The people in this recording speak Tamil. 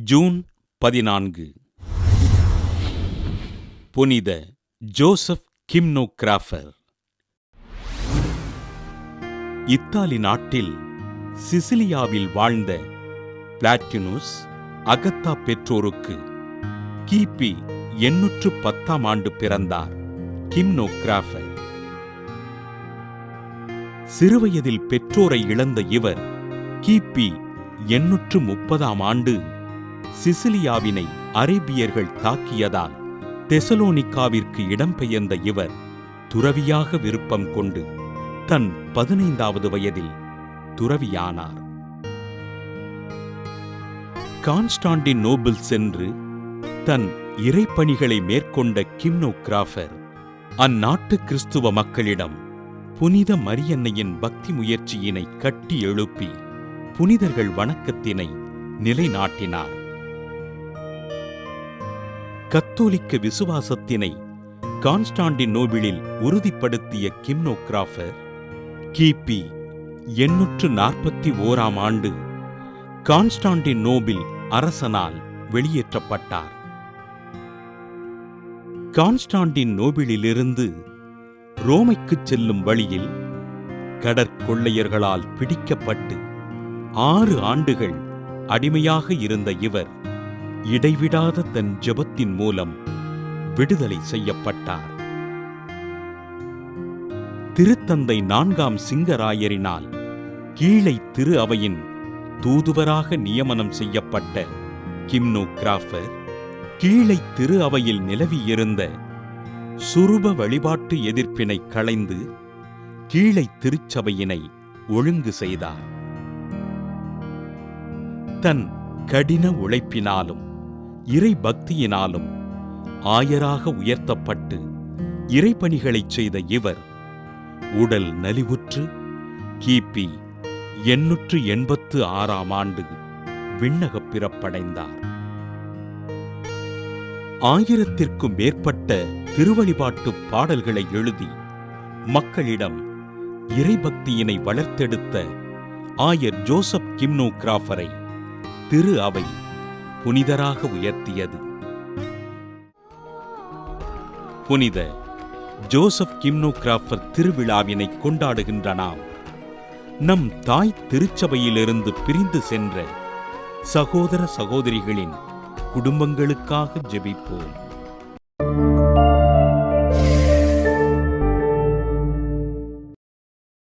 ஜூன் 14. புனித ஜோசப் கிம்னோகிராஃபர். இத்தாலி நாட்டில் சிசிலியாவில் வாழ்ந்த பிளாட்டினுஸ் அகத்தா பெற்றோருக்கு கிபி 810 பிறந்தார் கிம்னோகிராஃபர். சிறுவயதில் பெற்றோரை இழந்த இவர் கிபி 830 சிசிலியாவினை அரேபியர்கள் தாக்கியதால் தெசலோனிக்காவிற்கு இடம்பெயர்ந்த இவர் துறவியாக விருப்பம் கொண்டு தன் 15வது வயதில் துறவியானார். கான்ஸ்டாண்டினோபிள் சென்று தன் இறைப்பணிகளை மேற்கொண்ட கிம்னோகிராஃபர் அந்நாட்டு கிறிஸ்துவ மக்களிடம் புனித மரியன்னையின் பக்தி முயற்சியினை கட்டி எழுப்பி புனிதர்கள் வணக்கத்தினை நிலைநாட்டினார். கத்தோலிக்க விசுவாசத்தினை கான்ஸ்டாண்டினோபிளில் உறுதிப்படுத்திய கிம்னோகிராஃபர் கிபி 841 கான்ஸ்டாண்டினோபிள் அரசனால் வெளியேற்றப்பட்டார். கான்ஸ்டாண்டினோபிளிலிருந்து ரோமைக்குச் செல்லும் வழியில் கடற்கொள்ளையர்களால் பிடிக்கப்பட்டு 6 ஆண்டுகள் அடிமையாக இருந்த இவர் இடைவிடாத தன் ஜெபத்தின் மூலம் விடுதலை செய்யப்பட்டார். திருத்தந்தை 4ஆம் சிங்கராயரினால் கீழை திரு அவையின் தூதுவராக நியமனம் செய்யப்பட்ட கிம்னோகிராஃபர் கீழை திரு அவையில் நிலவியிருந்த சுரூப வழிபாட்டு எதிர்ப்பினை களைந்து கீழை திருச்சபையினை ஒழுங்கு செய்தார். தன் கடின உழைப்பினாலும் இறை பக்தியினாலும் ஆயராக உயர்த்தப்பட்டு இறைப்பணிகளைச் செய்த இவர் உடல் நலிவுற்று கிபி 886 விண்ணகப் பிறப்படைந்தார். 1000க்கும் மேற்பட்ட திருவழிபாட்டு பாடல்களை எழுதி மக்களிடம் இறைபக்தியினை வளர்த்தெடுத்த ஆயர் ஜோசப் கிம்னோகிராஃபரை திரு அவை புனிதராக உயர்த்தியது. புனித ஜோசப் கிம்னோகிராஃபர் திருவிழாவினை கொண்டாடுகின்ற நாம் நம் தாய் திருச்சபையிலிருந்து பிரிந்து சென்ற சகோதர சகோதரிகளின் குடும்பங்களுக்காக ஜெபிப்போம்.